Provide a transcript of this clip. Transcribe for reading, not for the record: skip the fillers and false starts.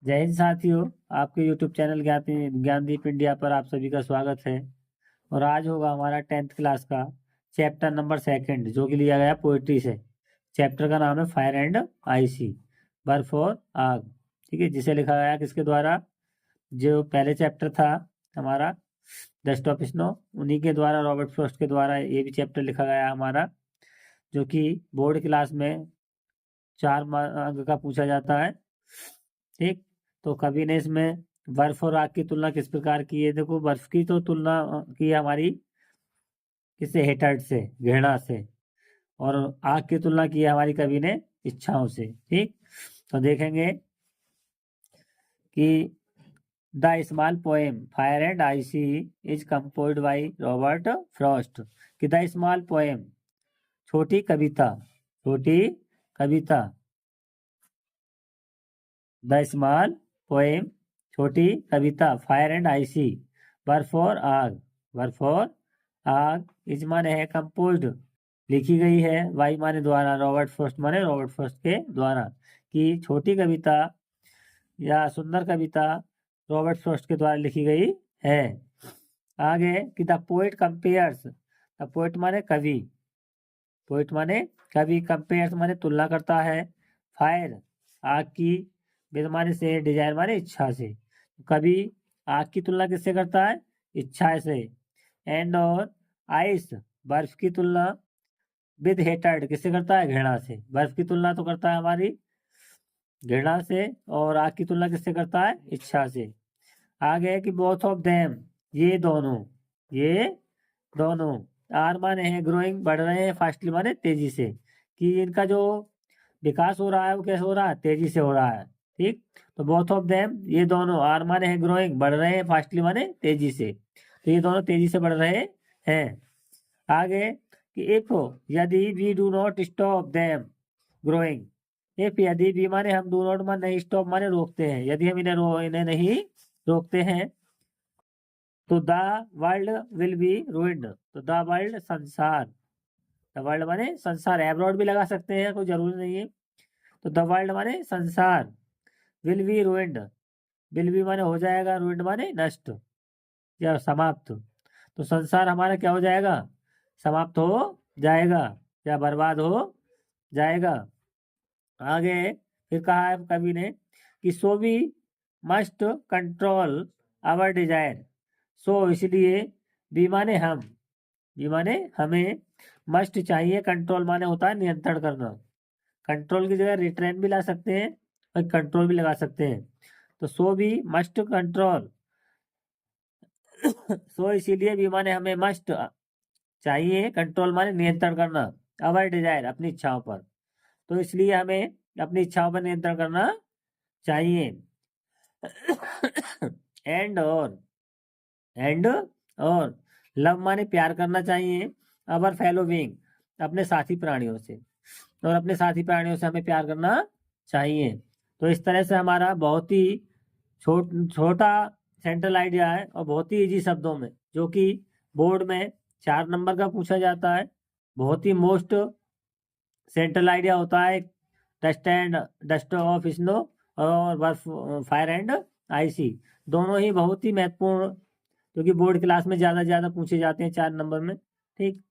जय हिंद साथियों। आपके YouTube चैनल ज्ञानदीप इंडिया पर आप सभी का स्वागत है। और आज होगा हमारा 10th क्लास का चैप्टर नंबर 2 जो कि लिया गया पोइट्री से। चैप्टर का नाम है फायर एंड आइसी, बर्फ और आग। ठीक है, जिसे लिखा गया किसके द्वारा? जो पहले चैप्टर था हमारा द स्टॉप स्नो, उन्हीं के द्वारा, रॉबर्ट फ्रॉस्ट के द्वारा ये भी चैप्टर लिखा गया हमारा, जो कि बोर्ड क्लास में 4 अंक का पूछा जाता है। ठीक, तो कवि ने इसमें बर्फ और आग की तुलना किस प्रकार की है? देखो, बर्फ की तो तुलना की है हमारी किससे? हेटर्ड से, घृणा से। और आग की तुलना की है हमारी कवि ने इच्छाओं से। ठीक, तो देखेंगे कि the small poem fire and icy is composed by Robert Frost. कि द स्मॉल पोएम, छोटी कविता, छोटी कविता, द स्मॉल पोएम, छोटी कविता, फायर एंड आइसी, बर्फ और आग, बर्फ और आग, इज माने है कंपोज्ड, लिखी गई है, वाई माने द्वारा, रॉबर्ट फ्रॉस्ट माने रॉबर्ट फ्रॉस्ट के द्वारा। कि छोटी कविता या सुंदर कविता रॉबर्ट फ्रॉस्ट के द्वारा लिखी गई है। आगे कि the poet compares, the poet माने कवि, पोएट माने कवि, कंपेयर्स माने तुलना करता है, फायर आग की, विद माने से, डिजायर माने इच्छा से। कवि आग की तुलना किससे करता है? इच्छा से। एंड और आइस, बर्फ की तुलना, विद हेटर्ड किससे करता है? घृणा से। बर्फ की तुलना तो करता है हमारी घृणा से, और आग की तुलना किससे करता है? इच्छा से। आगे है कि बोथ ऑफ देम, ये दोनों, ये दोनों, आर माने है ग्रोइंग, बढ़ रहे हैं, फास्टली माने तेजी से। कि इनका जो विकास हो रहा है वो कैसे हो रहा है? तेजी से हो रहा है। ठीक, तो बोथ ऑफ देम, ये दोनों, आर माने है ग्रोइंग, बढ़ रहे हैं, फास्टली माने तेजी से, तो ये दोनों तेजी से बढ़ रहे हैं। आगे कि इफ, यदि we do not stop them growing, if यदि भी माने हम डू नॉट माने नहीं, स्टॉप माने रोकते हैं, यदि हम इन्हें नहीं रोकते हैं, तो the world will be ruined, तो द वर्ल्ड संसार, द वर्ल्ड माने संसार, एब्रॉड भी लगा सकते हैं, कोई जरूरी नहीं है। तो द वर्ल्ड माने संसार, will be ruined, will be माने हो जाएगा, रूइंड माने नष्ट या समाप्त, तो संसार हमारा क्या हो जाएगा? समाप्त हो जाएगा या बर्बाद हो जाएगा। आगे फिर कहा है कवि ने कि so we must control our desire, so इसलिए, बी माने हम, बी माने हमें, मस्ट चाहिए, कंट्रोल माने होता है नियंत्रण करना, कंट्रोल की जगह रिट्रेन भी ला सकते हैं और कंट्रोल भी लगा सकते हैं। तो सो भी मस्ट कंट्रोल, सो इसीलिए, भी माने हमें, मस्ट चाहिए, कंट्रोल माने नियंत्रण करना, अवर डिजायर अपनी इच्छाओं पर, तो इसलिए हमें अपनी इच्छाओं पर नियंत्रण करना चाहिए। एंड एंड और लव माने प्यार करना चाहिए, अवर फेलो बीइंग, अपने साथी प्राणियों से, और अपने साथी प्राणियों से हमें प्यार करना चाहिए। तो इस तरह से हमारा बहुत ही छोटा सेंट्रल आइडिया है, और बहुत ही इजी शब्दों में, जो कि बोर्ड में 4 नंबर का पूछा जाता है। बहुत ही मोस्ट सेंट्रल आइडिया होता है डस्ट ऑफ स्नो और बर्फ, फायर एंड आइसी, दोनों ही बहुत ही महत्वपूर्ण, क्योंकि बोर्ड क्लास में ज्यादा पूछे जाते हैं 4 नंबर में। ठीक,